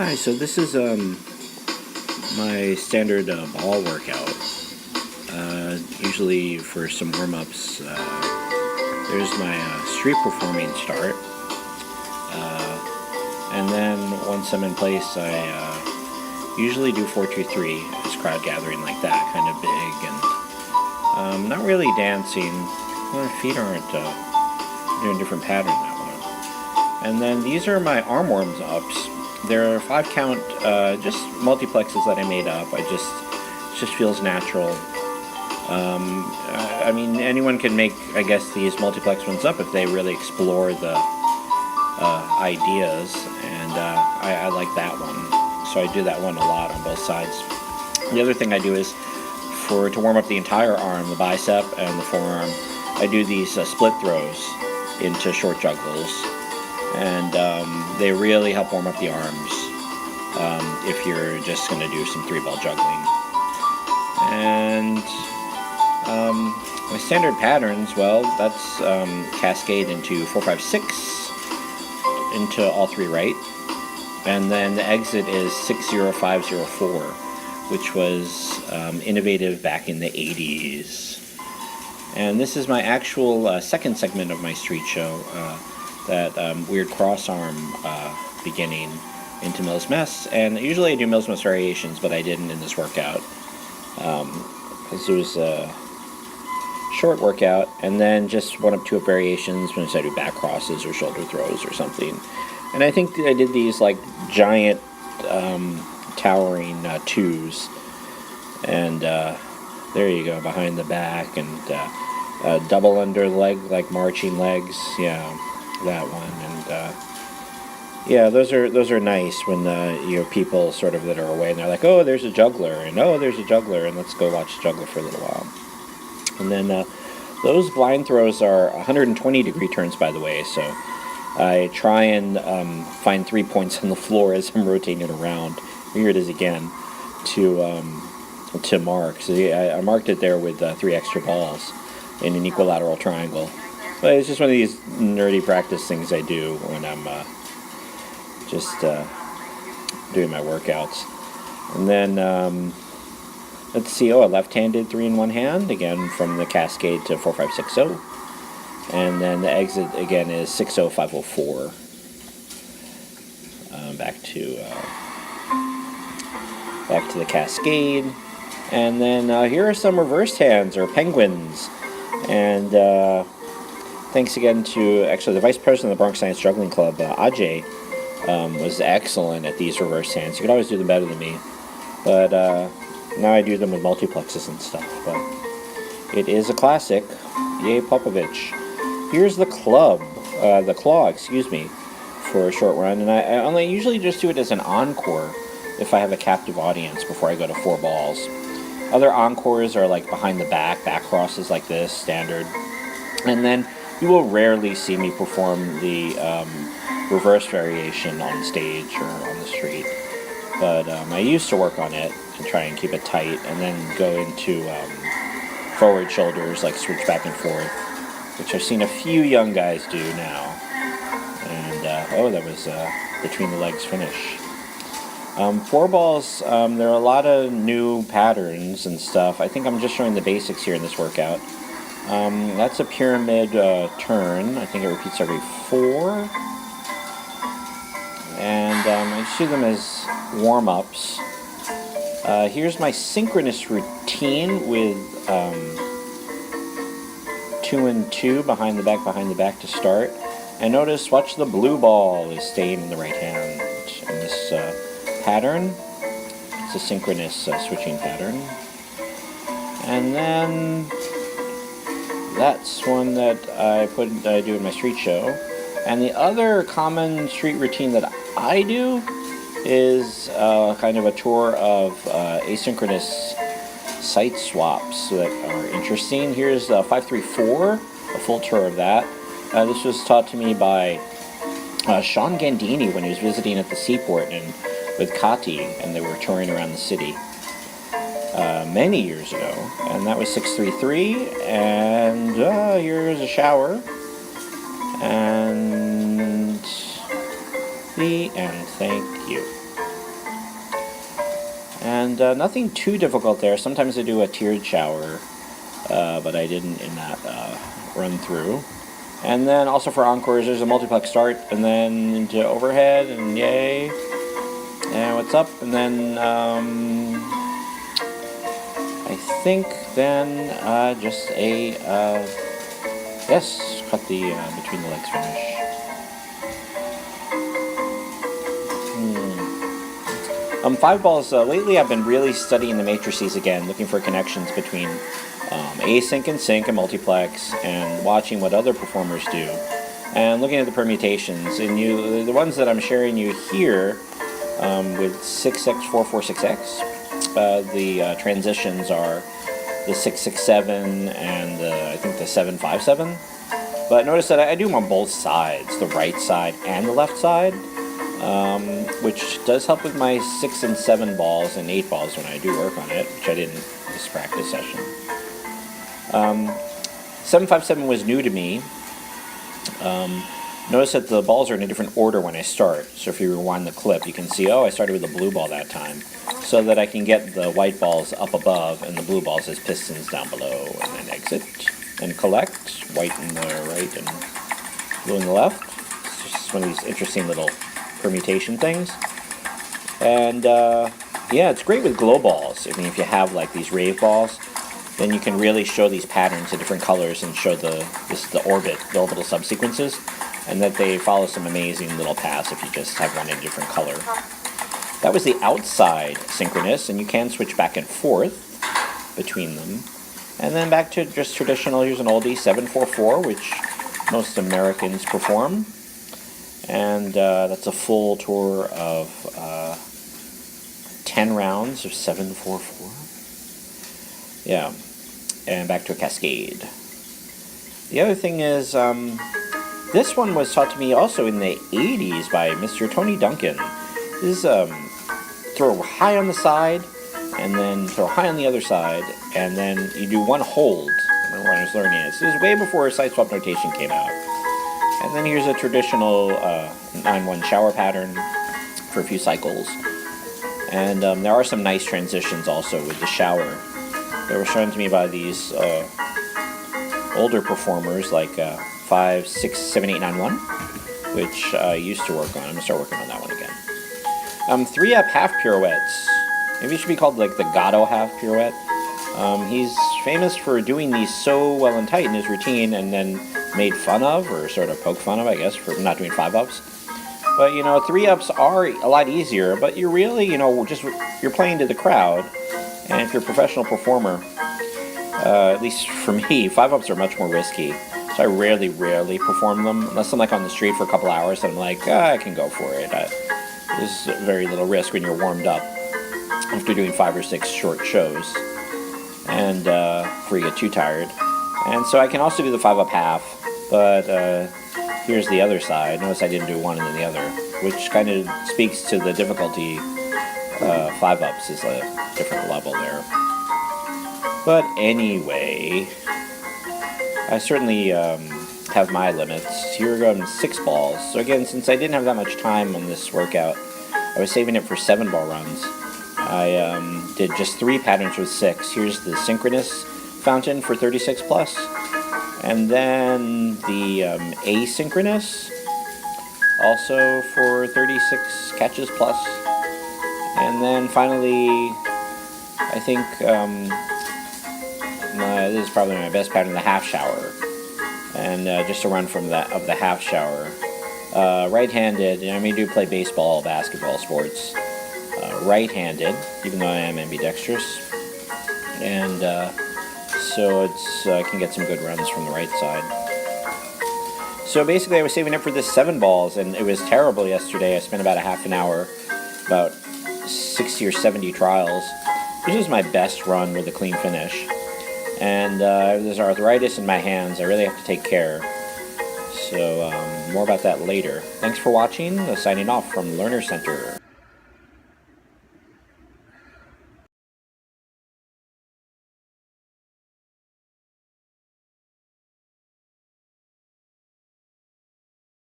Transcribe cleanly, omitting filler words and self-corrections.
Hi, so this is my standard ball workout. Usually for some warm-ups, there's my street performing start. And then once I'm in place, I usually do 4-2-3 as crowd gathering like that, kind of big and not really dancing. My feet aren't doing a different pattern that one. And then these are my arm warms ups. They're 5 count, just multiplexes that I made up. It just feels natural. I mean, anyone can make, I guess, these multiplex ones up if they really explore the ideas, and I like that one. So I do that one a lot on both sides. The other thing I do is, to warm up the entire arm, the bicep and the forearm, I do these split throws into short juggles. And they really help warm up the arms if you're just going to do some 3-ball juggling. And my standard patterns, well, that's cascade into 4-5-6 into all 3 right. And then the exit is 6-0-5-0-4, which was innovative back in the 80s. And this is my actual second segment of my street show. That weird cross arm beginning into Mills Mess. And usually I do Mills Mess variations, but I didn't in this workout because it was a short workout. And then just 1-up, 2-up variations when I do back crosses or shoulder throws or something. And I think I did these like giant towering 2s. And there you go, behind the back, and double under leg, like marching legs. Yeah, that one. And yeah, those are nice when people sort of that are away and they're like, oh, there's a juggler, and oh, there's a juggler, and let's go watch the juggler for a little while. And then those blind throws are 120-degree turns, by the way, so I try and find 3 points on the floor as I'm rotating it around. Here it is again to mark. So I marked it there with 3 extra balls in an equilateral triangle. But it's just one of these nerdy practice things I do when I'm just doing my workouts. And then, let's see, a left-handed 3 in one hand, again from the cascade to 4-5-6-0. And then the exit, again, is 6-0-5-0-4. Back to the cascade. And then here are some reversed hands, or penguins. And thanks again to, actually, the vice president of the Bronx Science Juggling Club, Ajay, was excellent at these reverse hands. You could always do them better than me. But now I do them with multiplexes and stuff. But it is a classic. Yay, Popovich. Here's the claw, for a short run. And I only usually just do it as an encore if I have a captive audience before I go to 4 balls. Other encores are like behind the back crosses like this, standard. And then you will rarely see me perform the reverse variation on stage or on the street. But I used to work on it and try and keep it tight, and then go into forward shoulders, like switch back and forth, which I've seen a few young guys do now. And, that was between the legs finish. 4 balls, there are a lot of new patterns and stuff. I think I'm just showing the basics here in this workout. That's a pyramid turn. I think it repeats every 4. And I just do them as warm-ups. Here's my synchronous routine with 2 and 2, behind the back to start. And notice, watch, the blue ball is staying in the right hand in this pattern. It's a synchronous switching pattern. And then that's one that I do in my street show. And the other common street routine that I do is kind of a tour of asynchronous sight swaps that are interesting. Here's 5-3-4, a full tour of that. This was taught to me by Sean Gandini when he was visiting at the seaport and with Kati, and they were touring around the city many years ago. And that was 6-3-3, and here's a shower. And the end. Thank you. And nothing too difficult there. Sometimes I do a tiered shower, but I didn't in that run through. And then also for encores, there's a multiplex start, and then into overhead, and yay. And what's up? And then I think then just a yes, cut the between the legs finish. Five balls. Lately, I've been really studying the matrices again, looking for connections between async and sync and multiplex, and watching what other performers do, and looking at the permutations. And the ones that I'm sharing you here with 6x446x, the transitions are the 667 and I think the 757. But notice that I do them on both sides, the right side and the left side. Which does help with my 6 and 7 balls and 8 balls when I do work on it, which I didn't this practice session. 757 was new to me. Notice that the balls are in a different order when I start. So if you rewind the clip, you can see, oh, I started with the blue ball that time, so that I can get the white balls up above and the blue balls as pistons down below, and then exit and collect, white in the right and blue in the left. It's just one of these interesting little permutation things. And yeah, it's great with glow balls. I mean, if you have like these rave balls, then you can really show these patterns in different colors and show the orbital subsequences, and that they follow some amazing little paths if you just have one in a different color. That was the outside synchronous, and you can switch back and forth between them. And then back to just traditional, here's an oldie, 744, which most Americans perform. And that's a full tour of 10 rounds of 744. Yeah, and back to a cascade. The other thing is, this one was taught to me also in the 80s by Mr. Tony Duncan. This is throw high on the side, and then throw high on the other side, and then you do one hold. I remember when I was learning it. This is way before side swap notation came out. And then here's a traditional 9-1 shower pattern for a few cycles. And there are some nice transitions also with the shower. They were shown to me by these older performers like 5, 6, 7, 8, 9, 1, which I used to work on. I'm going to start working on that one again. 3-up half pirouettes. Maybe it should be called like the Gatto half pirouette. He's famous for doing these so well and tight in his routine, and then made fun of, or sort of poke fun of, I guess, for not doing 5-ups. But, 3-ups are a lot easier, but you're really, you're playing to the crowd. And if you're a professional performer, at least for me, 5-ups are much more risky. So I rarely perform them, unless I'm like on the street for a couple hours and I'm like, I can go for it. There's very little risk when you're warmed up after doing 5 or 6 short shows, and before you get too tired. And so I can also do the 5-up half, but here's the other side. Notice I didn't do one and then the other, which kind of speaks to the difficulty. 5-ups is a different level there. But anyway, I certainly have my limits. Here go 6 balls. So again, since I didn't have that much time on this workout, I was saving it for 7-ball runs. I did just 3 patterns with 6. Here's the synchronous fountain for 36 plus, and then the asynchronous also for 36 catches plus, and then finally I think this is probably my best pattern, the half shower, and just a run from of the half shower, right-handed. I do play baseball, basketball, sports, right-handed, even though I am ambidextrous, and so I can get some good runs from the right side. So basically I was saving up for this 7 balls, and it was terrible yesterday. I spent about a half an hour, about 60 or 70 trials. This is my best run with a clean finish. And there's arthritis in my hands. I really have to take care. So more about that later. Thanks for watching. Signing off from Learner Center.